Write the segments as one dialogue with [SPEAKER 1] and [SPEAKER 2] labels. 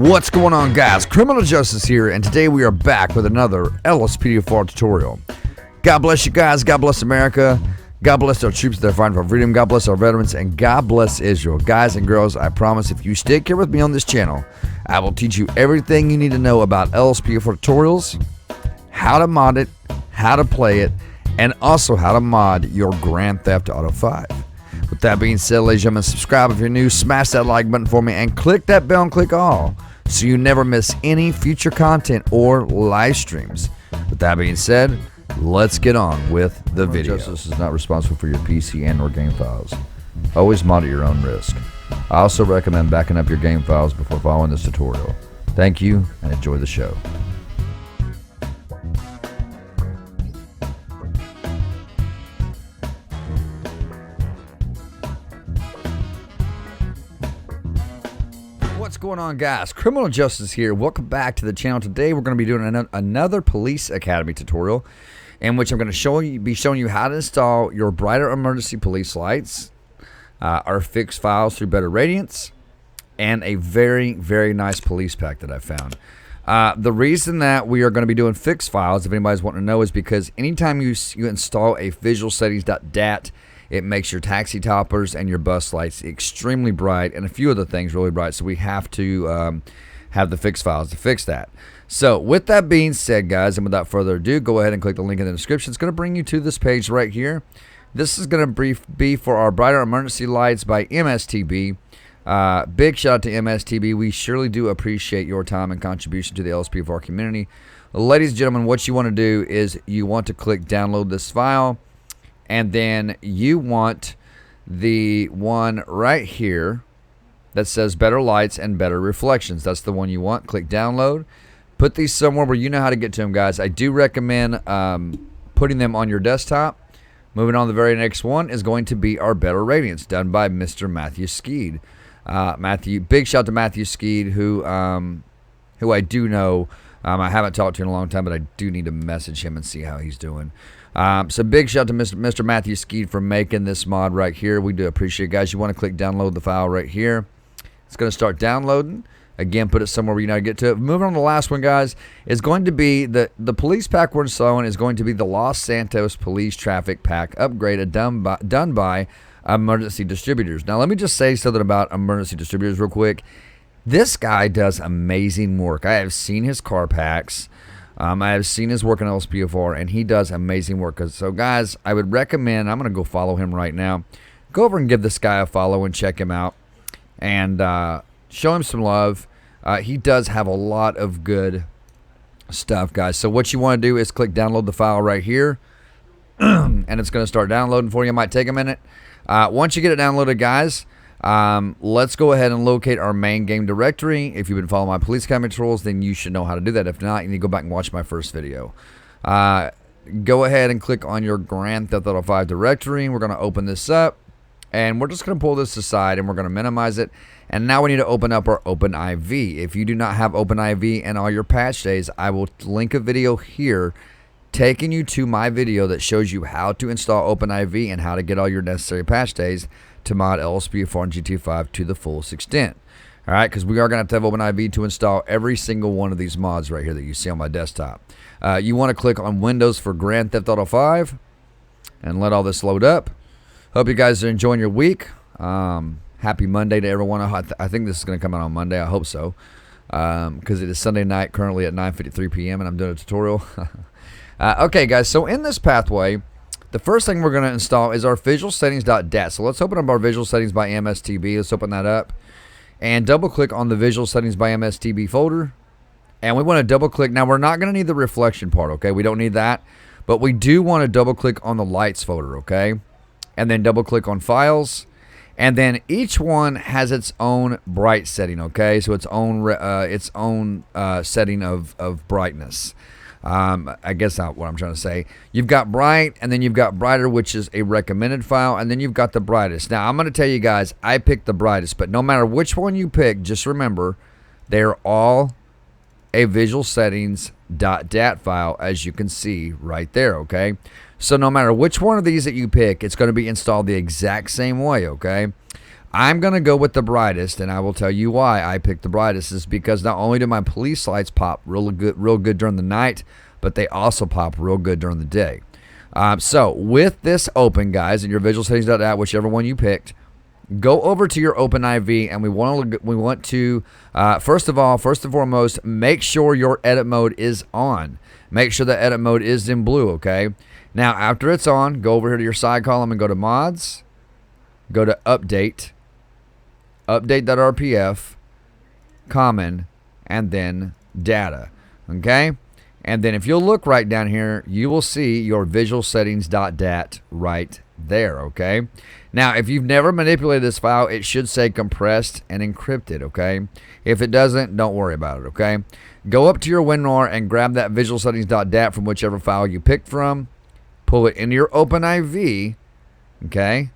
[SPEAKER 1] What's going on, guys? Criminal Justice here, and today we are back with another LSPDFR tutorial. God bless you guys, God bless America, God bless our troops that are fighting for freedom, God bless our veterans, and God bless Israel. Guys and girls, I promise if you stick here with me on this channel, I will teach you everything you need to know about LSPDFR tutorials, how to mod it, how to play it, and also how to mod your Grand Theft Auto 5. With that being said, ladies and gentlemen, subscribe if you're new, smash that like button for me, and click that bell and click all so you never miss any future content or live streams. With that being said, let's get on with the video. Justice is not responsible for your PC and or game files. Always mod at your own risk. I also recommend backing up your game files before following this tutorial. Thank you and enjoy the show. What's going on, guys? Criminal Justice here. Welcome back to the channel. Today we're going to be doing another Police Academy tutorial in which I'm going to be showing you how to install your brighter emergency police lights, our fixed files through better radiance, and a very, very nice police pack that I found. The reason that we are going to be doing fixed files, if anybody's wanting to know, is because anytime you install a visual settings.dat, it makes your taxi toppers and your bus lights extremely bright and a few other things really bright. So we have to have the fix files to fix that. So with that being said, guys, and without further ado, go ahead and click the link in the description. It's going to bring you to this page right here. This is going to be for our brighter emergency lights by MSTB. Big shout out to MSTB. We surely do appreciate your time and contribution to the LSPDFR community. Ladies and gentlemen, what you want to do is you want to click download this file. And then you want the one right here that says better lights and better reflections. That's the one you want. Click download. Put these somewhere where you know how to get to them, guys. I do recommend putting them on your desktop. Moving on, the very next one is going to be our better radiance done by Mr. Matthew Skeed. Big shout out to Matthew Skeed, who I do know. I haven't talked to him in a long time, but I do need to message him and see how he's doing. So big shout out to Mr. Matthew Skeed for making this mod right here. We do appreciate it, guys. You want to click download the file right here. It's going to start downloading. Again, put it somewhere where you know how to get to it. Moving on to the last one, guys, is going to be the police pack we're installing is going to be the Los Santos Police Traffic Pack upgraded done by Emergency Distributors. Now, let me just say something about Emergency Distributors real quick. This guy does amazing work. I have seen his car packs. I have seen his work in LSPDFR, and he does amazing work. So, guys, I would recommend, I'm going to go follow him right now. Go over and give this guy a follow and check him out and show him some love. He does have a lot of good stuff, guys. So what you want to do is click download the file right here, and it's going to start downloading for you. It might take a minute. Once you get it downloaded, guys, let's go ahead and locate our main game directory. If you've been following my police academy tutorials, then you should know how to do that. If not, you need to go back and watch my first video. Go ahead and click on your Grand Theft Auto 5 directory. We're going to open this up, and we're just going to pull this aside, and we're going to minimize it. And now we need to open up our OpenIV. If you do not have OpenIV and all your patch days, I will link a video here taking you to my video that shows you how to install OpenIV and how to get all your necessary patch days to mod LSPDFR and GTA 5 to the fullest extent. All right, because we are going to have OpenIV to install every single one of these mods right here that you see on my desktop. You want to click on Windows for Grand Theft Auto 5 and let all this load up. Hope you guys are enjoying your week. Happy Monday to everyone. I think this is going to come out on Monday. I hope so, because it is Sunday night currently at 9:53 p.m. and I'm doing a tutorial. Okay, guys, so in this pathway, the first thing we're going to install is our visual settings.dat. So let's open up our visual settings by MSTB. Let's open that up and double click on the visual settings by MSTB folder. And we want to double click. Now, we're not going to need the reflection part, okay? We don't need that. But we do want to double click on the lights folder, okay? And then double click on files. And then each one has its own bright setting, okay? So its own setting of brightness. I guess that's what I'm trying to say. You've got bright, and then you've got brighter, which is a recommended file, and then you've got the brightest. Now, I'm going to tell you guys, I picked the brightest, but no matter which one you pick, just remember, they're all a visual settings.dat file, as you can see right there, okay? So no matter which one of these that you pick, it's going to be installed the exact same way, okay? I'm going to go with the brightest, and I will tell you why I picked the brightest is because not only do my police lights pop real good during the night, but they also pop real good during the day. So with this open, guys, in your visual settings.app, whichever one you picked, go over to your OpenIV, and we want to first and foremost, make sure your edit mode is on. Make sure the edit mode is in blue, okay? Now, after it's on, go over here to your side column and go to mods, go to update, update.rpf, common, and then data, okay? And then if you'll look right down here, you will see your visual settings.dat right there, okay? Now, if you've never manipulated this file, it should say compressed and encrypted, okay? If it doesn't, don't worry about it, okay? Go up to your WinRAR and grab that visual settings.dat from whichever file you picked from, pull it into your OpenIV, okay?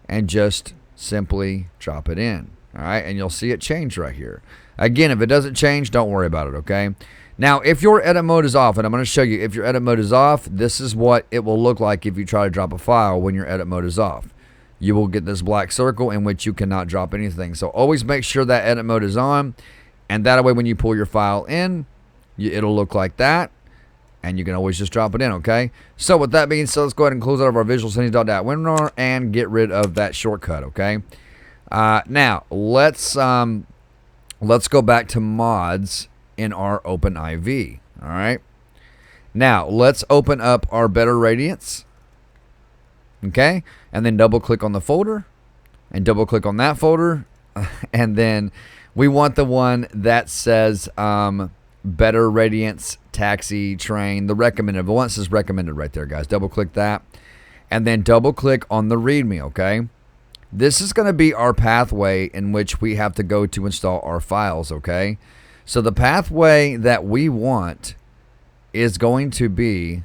[SPEAKER 1] And just simply drop it in, all right? And you'll see it change right here. Again, if it doesn't change, don't worry about it, okay? Now, if your edit mode is off, and I'm going to show you, if your edit mode is off, this is what it will look like if you try to drop a file when your edit mode is off. You will get this black circle in which you cannot drop anything. So always make sure that edit mode is on, and that way when you pull your file in, it'll look like that, and you can always just drop it in, okay? So with that being said, let's go ahead and close out of our visual settings.dat WinRAR and get rid of that shortcut, okay? Now, let's go back to mods in our OpenIV, all right? Now, let's open up our better radiance, okay? And then double click on the folder and double click on that folder. And then we want the one that says better radiance taxi train, the recommended. The one that says recommended right there, guys. Double click that and then double click on the readme, okay? This is going to be our pathway in which we have to go to install our files, okay? So the pathway that we want is going to be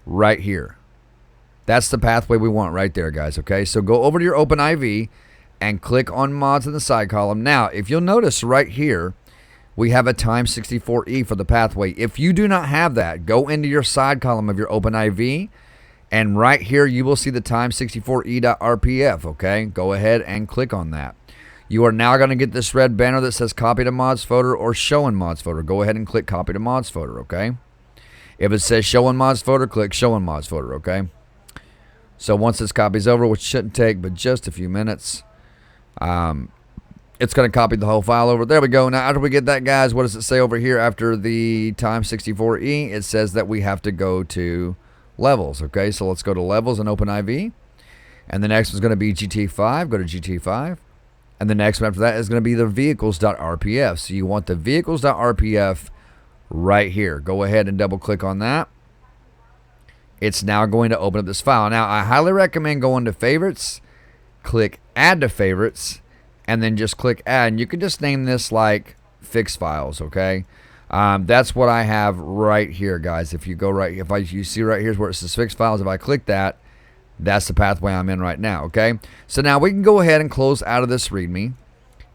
[SPEAKER 1] right here. That's the pathway we want right there, guys, okay? So go over to your OpenIV and click on mods in the side column. Now, if you'll notice right here, we have a times 64E for the pathway. If you do not have that, go into your side column of your OpenIV, and right here you will see the times 64E.rpf, okay? Go ahead and click on that. You are now going to get this red banner that says copy to mods folder or show in mods folder. Go ahead and click copy to mods folder, okay? If it says show in mods folder, click show in mods folder, okay? So once this copy's over, which shouldn't take but just a few minutes, it's going to copy the whole file over. There we go. Now, after we get that, guys, what does it say over here after the times 64E? It says that we have to go to levels, okay? So let's go to levels and OpenIV. And the next one's going to be GT5. Go to GT5. And the next one after that is going to be the vehicles.rpf. So you want the vehicles.rpf right here. Go ahead and double click on that. It's now going to open up this file. Now, I highly recommend going to favorites, click add to favorites, and then just click add. And you can just name this like fix files, okay? That's what I have right here, guys. If you go right, you see right here where it says fix files, if I click that, that's the pathway I'm in right now, okay? So now we can go ahead and close out of this README.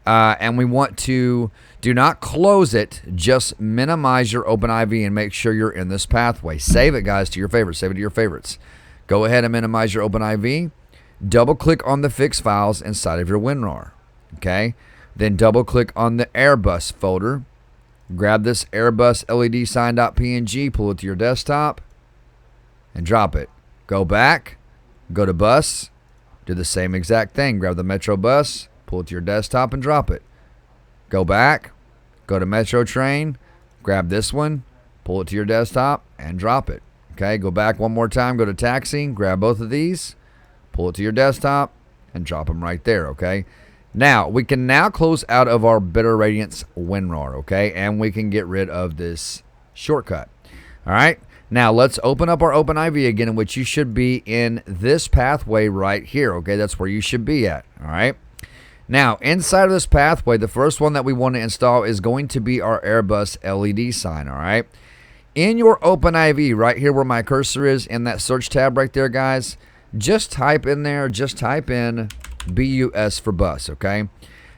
[SPEAKER 1] And we want to do not close it, just minimize your OpenIV and make sure you're in this pathway. Save it, guys, to your favorites. Save it to your favorites. Go ahead and minimize your OpenIV. Double click on the fix files inside of your WinRAR, okay? Then double click on the Airbus folder. Grab this Airbus LED sign.png, pull it to your desktop, and drop it. Go back. Go to bus, do the same exact thing. Grab the Metro bus, pull it to your desktop, and drop it. Go back, go to Metro train, grab this one, pull it to your desktop, and drop it. Okay, go back one more time, go to taxi, grab both of these, pull it to your desktop, and drop them right there, okay? Now, we can now close out of our Better Radiance WinRAR, okay? And we can get rid of this shortcut, all right? Now, let's open up our OpenIV again, in which you should be in this pathway right here, okay? That's where you should be at, all right? Now, inside of this pathway, the first one that we want to install is going to be our Airbus LED sign, all right? In your OpenIV, right here where my cursor is, in that search tab right there, guys, just type in there, just type in BUS for bus, okay?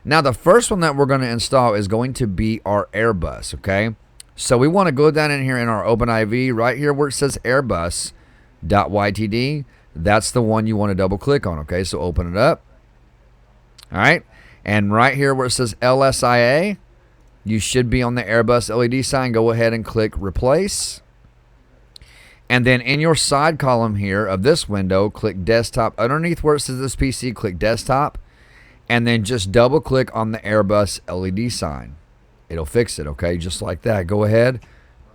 [SPEAKER 1] Now, the first one that we're going to install is going to be our Airbus, okay? So we want to go down in here in our OpenIV, right here where it says Airbus.ytd, that's the one you want to double click on, okay? So open it up. All right, and right here where it says LSIA, you should be on the Airbus LED sign. Go ahead and click replace. And then in your side column here of this window, click desktop. Underneath where it says this PC, click desktop. And then just double click on the Airbus LED sign. It'll fix it, okay? Just like that. Go ahead.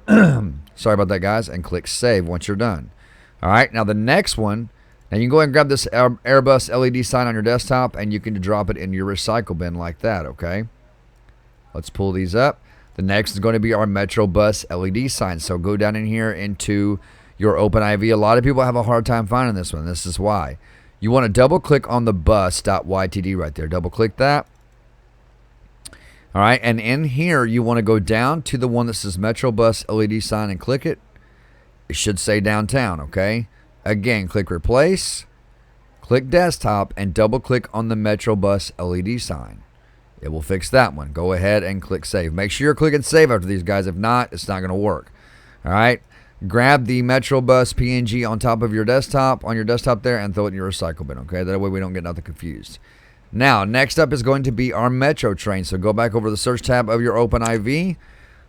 [SPEAKER 1] Sorry about that, guys. And click save once you're done. All right, now the next one, now you can go ahead and grab this Airbus LED sign on your desktop and you can drop it in your recycle bin like that, okay? Let's pull these up. The next is going to be our Metro Bus LED sign. So go down in here into your OpenIV. A lot of people have a hard time finding this one. This is why. You want to double click on the bus.ytd right there. Double click that. All right, and in here you want to go down to the one that says Metro Bus LED sign and click it. It should say downtown, okay? Again, click replace, click desktop, and double click on the Metro Bus LED sign. It will fix that one. Go ahead and click save. Make sure you're clicking save after these, guys. If not, it's not going to work. All right. Grab the Metro Bus PNG on top of your desktop, on your desktop there, and throw it in your recycle bin, okay? That way we don't get nothing confused. Now, next up is going to be our Metro train. So go back over the search tab of your OpenIV,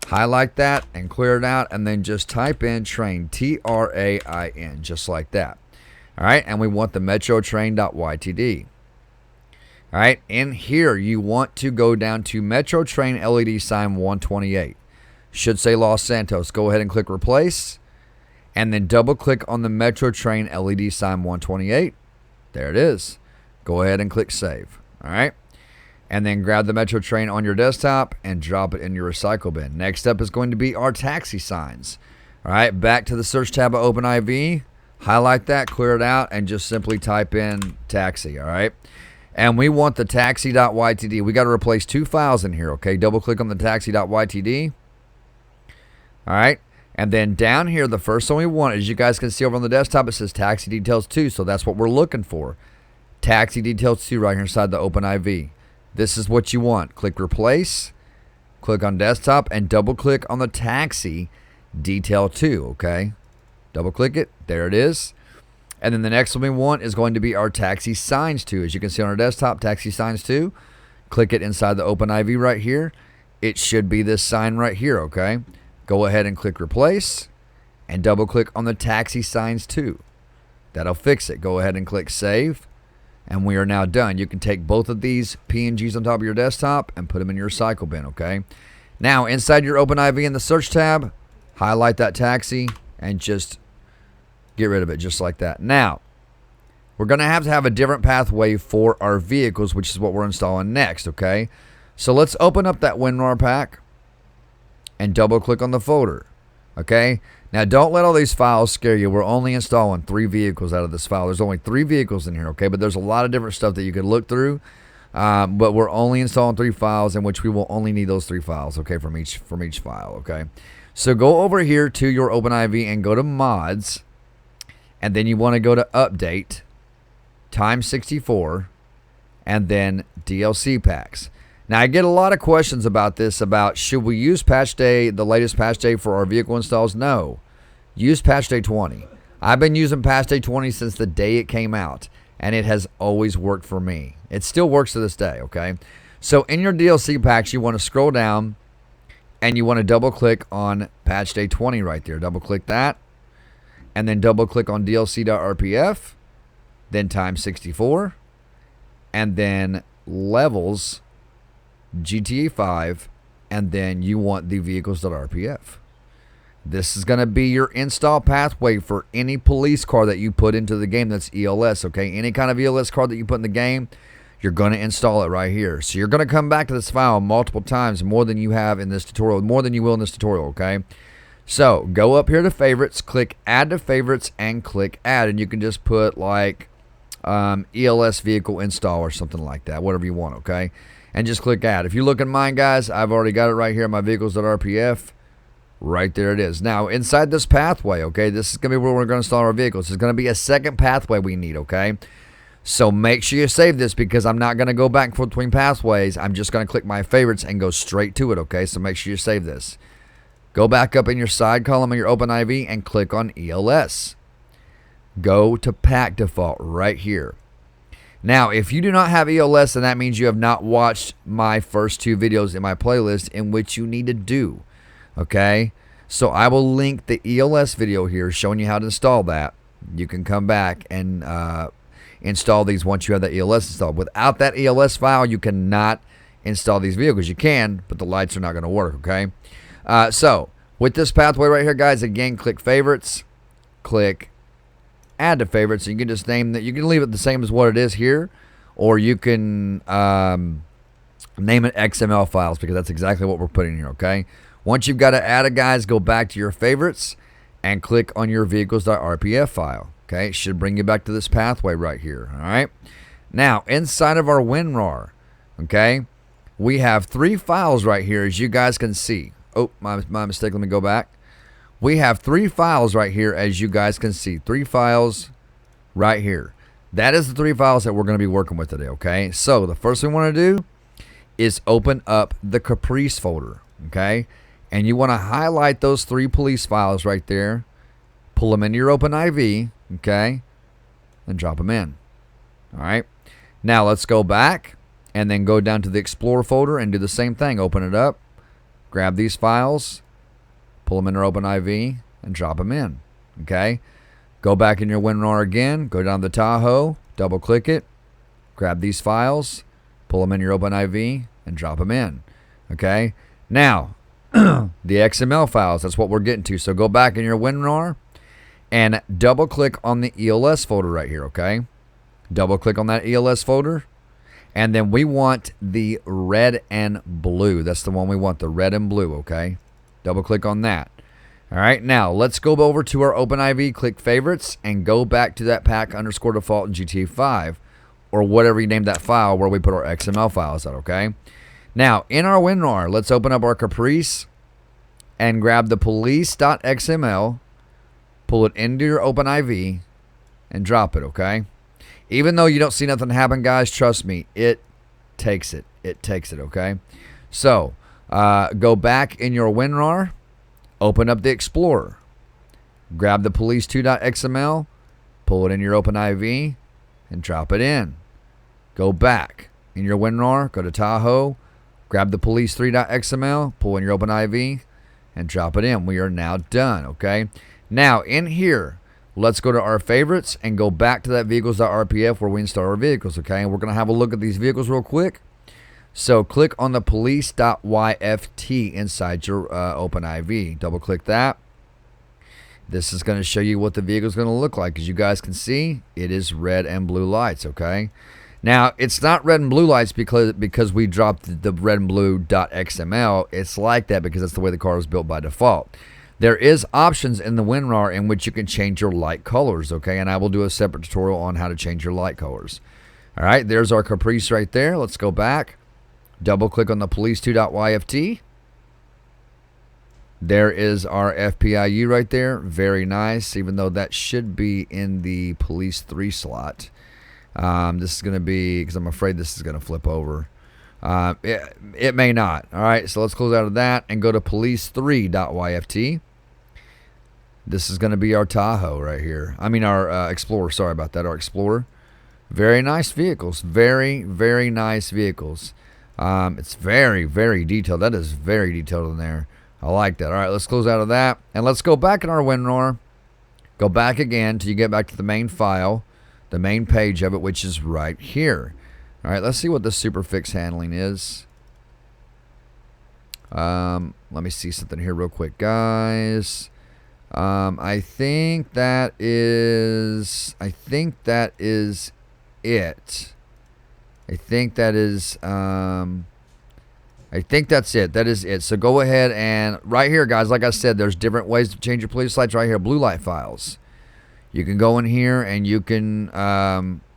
[SPEAKER 1] highlight that, and clear it out, and then just type in train, T-R-A-I-N, just like that. All right, and we want the metrotrain.ytd. All right, in here, you want to go down to Metro Train LED sign 128. Should say Los Santos. Go ahead and click replace. And then double click on the Metro Train LED sign 128. There it is. Go ahead and click save. All right. And then grab the Metro Train on your desktop and drop it in your recycle bin. Next up is going to be our taxi signs. All right. Back to the search tab of OpenIV. Highlight that, clear it out, and just simply type in taxi. All right. And we want the taxi.ytd. We got to replace two files in here. Okay. Double click on the taxi.ytd. All right. And then down here, the first one we want, as you guys can see over on the desktop, it says Taxi Details 2. So that's what we're looking for. Taxi Details 2 right here inside the OpenIV. This is what you want. Click Replace. Click on Desktop and double click on the Taxi Detail 2. Okay. Double click it. There it is. And then the next one we want is going to be our Taxi Signs 2. As you can see on our desktop, Taxi Signs 2. Click it inside the OpenIV right here. It should be this sign right here. Okay. Go ahead and click replace and double click on the taxi signs 2. That'll fix it. Go ahead and click save. And we are now done. You can take both of these PNGs on top of your desktop and put them in your recycle bin, okay? Now, inside your OpenIV in the search tab, highlight that taxi and just get rid of it just like that. Now, we're going to have a different pathway for our vehicles, which is what we're installing next, okay? So let's open up that WinRAR pack and double click on the folder. Okay, now don't let all these files scare you. We're only installing 3 vehicles out of this file. There's only 3 vehicles in here, okay, but there's a lot of different stuff that you could look through, but we're only installing 3 files, in which we will only need those 3 files, okay, from each file. Okay, so go over here to your OpenIV and go to mods, and then you want to go to update times 64 and then DLC packs. Now, I get a lot of questions about this, about should we use patch day, the latest patch day for our vehicle installs? No. Use patch day 20. I've been using patch day 20 since the day it came out, and it has always worked for me. It still works to this day, okay? So in your DLC packs, you want to scroll down, and you want to double-click on patch day 20 right there. Double-click that, and then double-click on DLC.rpf, then times 64, and then levels GTA 5, and then you want the vehicles.rpf. This is going to be your install pathway for any police car that you put into the game that's ELS, okay? Any kind of ELS car that you put in the game, you're going to install it right here. So you're going to come back to this file multiple times, more than you have in this tutorial, more than you will in this tutorial, okay? So go up here to favorites, click add to favorites, and click add, and you can just put like ELS vehicle install or something like that, whatever you want, okay? And just click add. If you look at mine, guys, I've already got it right here, my vehicles.rpf. Right there it is. Now, inside this pathway, okay, this is going to be where we're going to install our vehicles. There's going to be a second pathway we need, okay? So make sure you save this, because I'm not going to go back and forth between pathways. I'm just going to click my favorites and go straight to it, okay? So make sure you save this. Go back up in your side column of your OpenIV and click on ELS. go to pack default right here. Now, if you do not have ELS, then that means you have not watched my first 2 videos in my playlist, in which you need to do. Okay? So I will link the ELS video here showing you how to install that. You can come back and install these once you have that ELS installed. Without that ELS file, you cannot install these vehicles. You can, but the lights are not going to work, okay? So with this pathway right here, guys, again, click favorites, click add to favorites. You can just name that. You can leave it the same as what it is here, or you can name it XML files, because that's exactly what we're putting here, okay? Once you've got it added, guys, go back to your favorites and click on your vehicles.rpf file. Okay, it should bring you back to this pathway right here. All right. Now, inside of our WinRAR, okay, we have 3 files right here, as you guys can see. Oh, my mistake. Let me go back. We have 3 files right here, as you guys can see. 3 files right here. That is the 3 files that we're going to be working with today, okay? So, the first thing we want to do is open up the Caprice folder, okay? And you want to highlight those 3 police files right there. Pull them into your OpenIV, okay, and drop them in. All right. Now let's go back and then go down to the Explorer folder and do the same thing. Open it up, grab these files, pull them in your OpenIV, and drop them in. Okay. Go back in your WinRAR again. Go down to the Tahoe, double click it, grab these files, pull them in your OpenIV, and drop them in. Okay. Now the XML files. That's what we're getting to. So go back in your WinRAR and double click on the ELS folder right here, okay? Double click on that ELS folder. And then we want the red and blue. That's the one we want, the red and blue, okay? Double click on that. All right, now let's go over to our OpenIV, click favorites, and go back to that pack_default GTA 5, or whatever you name that file where we put our XML files at, okay? Now, in our WinRAR, let's open up our Caprice and grab the police.xml, pull it into your OpenIV, and drop it, okay? Even though you don't see nothing happen, guys, trust me, it takes it. It takes it, okay? So, go back in your WinRAR, open up the Explorer, grab the police2.xml, pull it in your OpenIV, and drop it in. Go back in your WinRAR, go to Tahoe, grab the police3.xml, pull in your OpenIV, and drop it in. We are now done, okay? Now, in here, let's go to our favorites and go back to that vehicles.rpf where we install our vehicles, okay? And we're going to have a look at these vehicles real quick. So, click on the police.yft inside your OpenIV. Double-click that. This is going to show you what the vehicle is going to look like. As you guys can see, it is red and blue lights, okay? Now, it's not red and blue lights because we dropped the red and blue.xml. It's like that because that's the way the car is built by default. There is options in the WinRAR in which you can change your light colors, okay? And I will do a separate tutorial on how to change your light colors. All right, there's our Caprice right there. Let's go back. Double-click on the police2.yft. There is our FPIU right there. Very nice, even though that should be in the police 3 slot. This is going to be, because I'm afraid this is going to flip over. It may not. All right, so let's close out of that and go to police3.yft. This is going to be our Tahoe right here. I mean our Explorer. Sorry about that, our Explorer. Very nice vehicles. Very, very nice vehicles. It's very, very detailed. That is very detailed in there. I like that. All right, let's close out of that. And let's go back in our WinRAR. Go back again till you get back to the main file, the main page of it, which is right here. All right, let's see what the superfix handling is. Let me see something here real quick, guys. I think that is it. I think that is I think that's it. That is it. So go ahead and right here, guys, like I said, there's different ways to change your police lights right here. Blue light files. You can go in here and you can,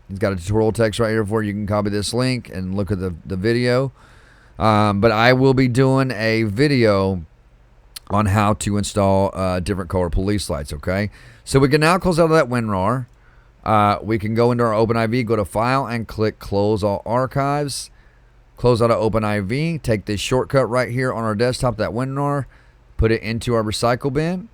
[SPEAKER 1] it's got a tutorial text right here for you. You can copy this link and look at the video. But I will be doing a video on how to install different color police lights, okay? So we can now close out of that WinRAR. We can go into our OpenIV, go to File, and click Close All Archives. Close out of OpenIV. Take this shortcut right here on our desktop, that WinRAR. Put it into our recycle bin.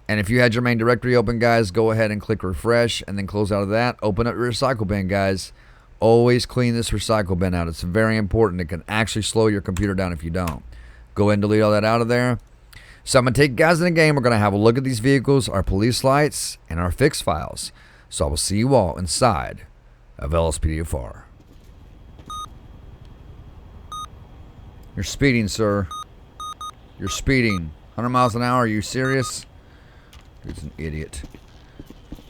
[SPEAKER 1] And if you had your main directory open, guys, go ahead and click refresh and then close out of that. Open up your recycle bin, guys. Always clean this recycle bin out. It's very important. It can actually slow your computer down if you don't. Go ahead and delete all that out of there. So I'm going to take you guys in the game. We're going to have a look at these vehicles, our police lights, and our fix files. So I will see you all inside of LSPDFR. You're speeding, sir. You're speeding. 100 miles an hour. Are you serious? He's an idiot.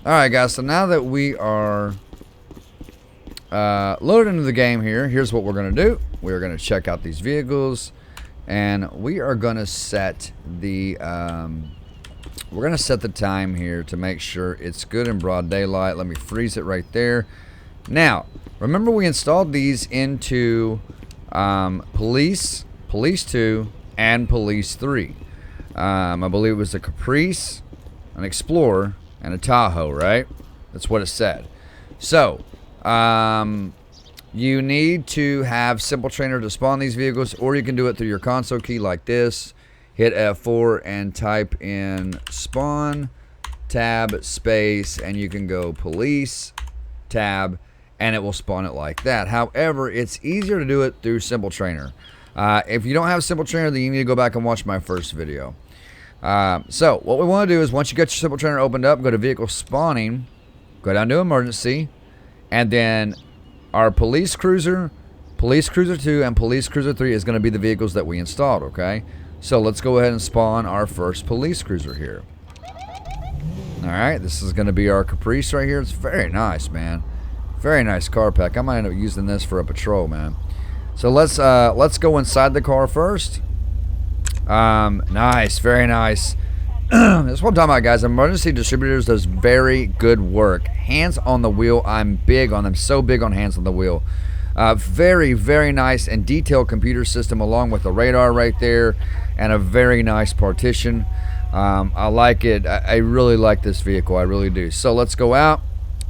[SPEAKER 1] Alright, guys. So now that we are loaded into the game here, here's what we're going to do. We're going to check out these vehicles. And we are going to set the time here to make sure it's good in broad daylight. Let me freeze it right there. Now, remember we installed these into Police 2, and Police 3. I believe it was a Caprice, an Explorer, and a Tahoe, right? That's what it said. So, you need to have Simple Trainer to spawn these vehicles, or you can do it through your console key like this. Hit F4 and type in spawn, tab, space, and you can go police, tab, and it will spawn it like that. However, it's easier to do it through Simple Trainer. If you don't have Simple Trainer, then you need to go back and watch my first video. So, what we want to do is once you get your Simple Trainer opened up, go to Vehicle Spawning, go down to Emergency, and then our Police Cruiser, Police Cruiser 2, and Police Cruiser 3 is going to be the vehicles that we installed, okay? So let's go ahead and spawn our first Police Cruiser here. Alright, this is going to be our Caprice right here. It's very nice, man. Very nice car pack. I might end up using this for a patrol, man. So let's go inside the car first. Nice, very nice. That's what I'm talking about, guys. Emergency Distributors does very good work. Hands on the wheel, I'm big on them. So big on hands on the wheel. Very, very nice and detailed computer system, along with the radar right there, and a very nice partition. I like it. I really like this vehicle. I really do. So let's go out,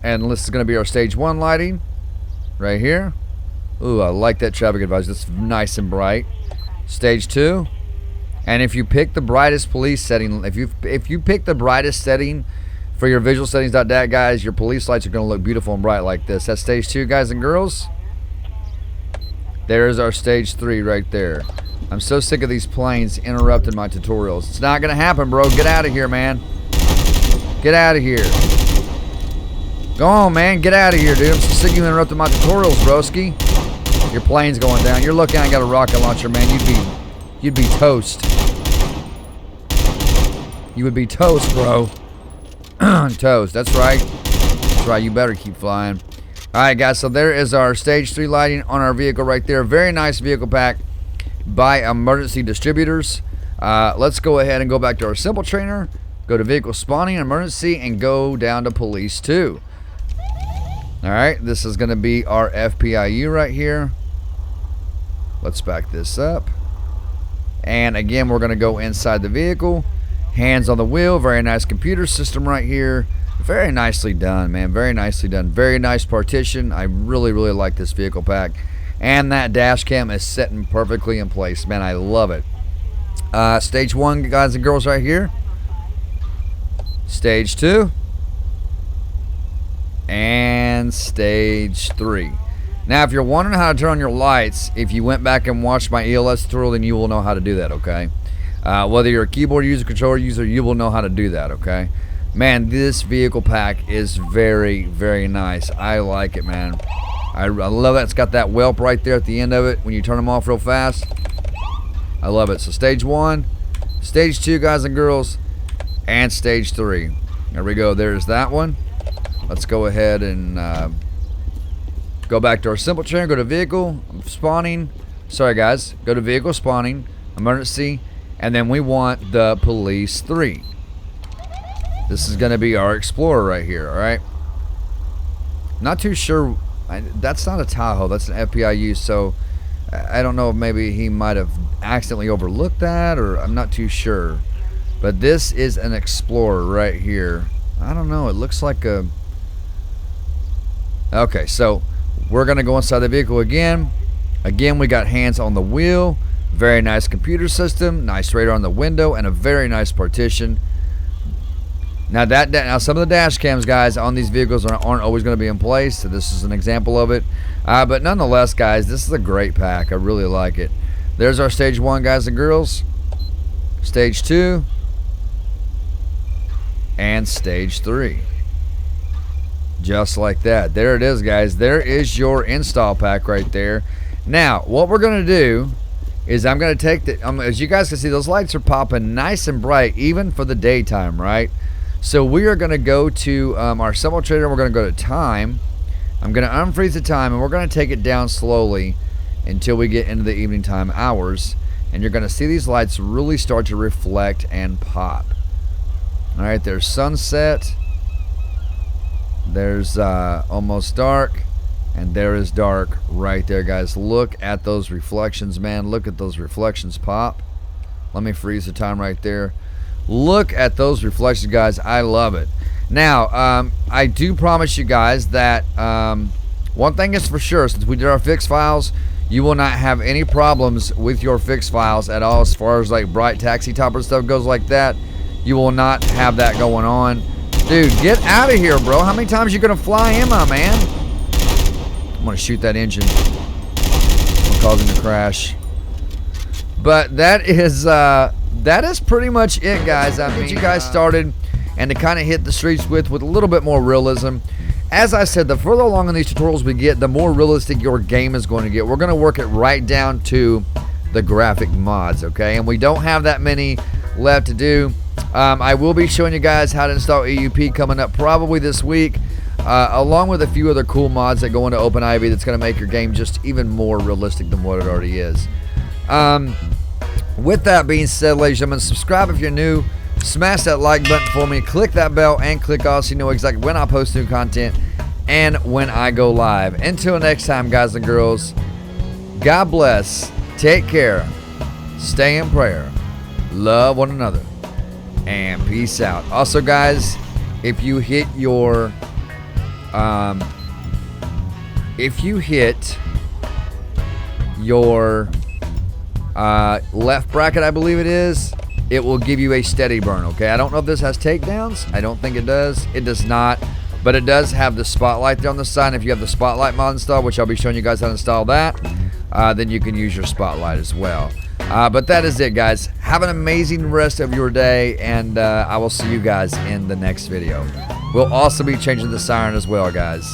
[SPEAKER 1] and this is going to be our stage 1 lighting right here. Ooh, I like that traffic advisory. It's nice and bright. Stage 2. And if you pick the brightest police setting, if you pick the brightest setting for your visual settings.dat, guys, your police lights are going to look beautiful and bright like this. That's stage 2, guys and girls. There's our stage 3 right there. I'm so sick of these planes interrupting my tutorials. It's not going to happen, bro. Get out of here, man. Get out of here. Go on, man. Get out of here, dude. I'm so sick of you interrupting my tutorials, broski. Your plane's going down. You're looking, I got a rocket launcher, man. You'd be toast. You would be toast, bro. Toast. That's right. That's right. You better keep flying. Alright, guys. So there is our stage 3 lighting on our vehicle right there. Very nice vehicle pack by Emergency Distributors. Let's go ahead and go back to our Simple Trainer. Go to Vehicle Spawning, Emergency, and go down to Police 2. Alright. This is going to be our FPIU right here. Let's back this up. And again, we're going to go inside the vehicle. Hands on the wheel. Very nice computer system right here. Very nicely done, man. Very nicely done. Very nice partition. I really, really like this vehicle pack. And that dash cam is sitting perfectly in place, man. I love it. Stage 1, guys and girls, right here. Stage 2. And Stage 3. Now, if you're wondering how to turn on your lights, if you went back and watched my ELS tutorial, then you will know how to do that, okay? Whether you're a keyboard user, controller user, you will know how to do that, okay? Man, this vehicle pack is very, very nice. I like it, man. I love that. It's got that whelp right there at the end of it when you turn them off real fast. I love it. So stage 1, stage 2, guys and girls, and stage 3. There we go. There's that one. Let's go ahead and go back to our Simple Trainer. Go to Vehicle Spawning. Sorry, guys. Go to Vehicle Spawning, Emergency, and then we want the Police 3. This is going to be our Explorer right here, alright? Not too sure. That's not a Tahoe. That's an FPIU, so I don't know if maybe he might have accidentally overlooked that, or I'm not too sure. But this is an Explorer right here. I don't know. It looks like a... Okay, so we're going to go inside the vehicle again. Again, we got hands on the wheel. Very nice computer system. Nice radar on the window, and a very nice partition. Now now some of the dash cams, guys, on these vehicles aren't always going to be in place. So this is an example of it. But nonetheless, guys, this is a great pack. I really like it. There's our stage 1, guys and girls. Stage 2. And stage 3. Just like that. There it is, guys. There is your install pack right there. Now, what we're going to do is I'm going to take the, as you guys can see, those lights are popping nice and bright, even for the daytime, right? So we are going to go to our symbol trader. We're going to go to time. I'm going to unfreeze the time, and we're going to take it down slowly until we get into the evening time hours. And you're going to see these lights really start to reflect and pop. All right, there's sunset. There's almost dark. And there is dark right there, guys. Look at those reflections, man. Look at those reflections pop. Let me freeze the time right there. Look at those reflections, guys. I love it. Now, I do promise you guys that one thing is for sure. Since we did our fix files, you will not have any problems with your fix files at all as far as like bright taxi topper stuff goes like that. You will not have that going on. Dude, get out of here, bro. How many times you going to fly in, my man? I'm going to shoot that engine. I'm causing a crash. But that is pretty much it, guys. I mean, you guys started and to kind of hit the streets with a little bit more realism. As I said, the further along in these tutorials we get, the more realistic your game is going to get. We're going to work it right down to the graphic mods, okay? And we don't have that many left to do. I will be showing you guys how to install EUP coming up probably this week, along with a few other cool mods that go into OpenIV that's going to make your game just even more realistic than what it already is. With that being said, ladies and gentlemen, subscribe if you're new. Smash that like button for me. Click that bell and click all so you know exactly when I post new content and when I go live. Until next time, guys and girls, God bless. Take care. Stay in prayer. Love one another. And peace out. Also, guys, if you hit your left bracket, I believe it is, it will give you a steady burn, okay? I don't know if this has takedowns. I don't think it does. It does not, but it does have the spotlight there on the side. If you have the spotlight mod installed, which I'll be showing you guys how to install that, then you can use your spotlight as well. But that is it, guys. Have an amazing rest of your day, and I will see you guys in the next video. We'll also be changing the siren as well, guys.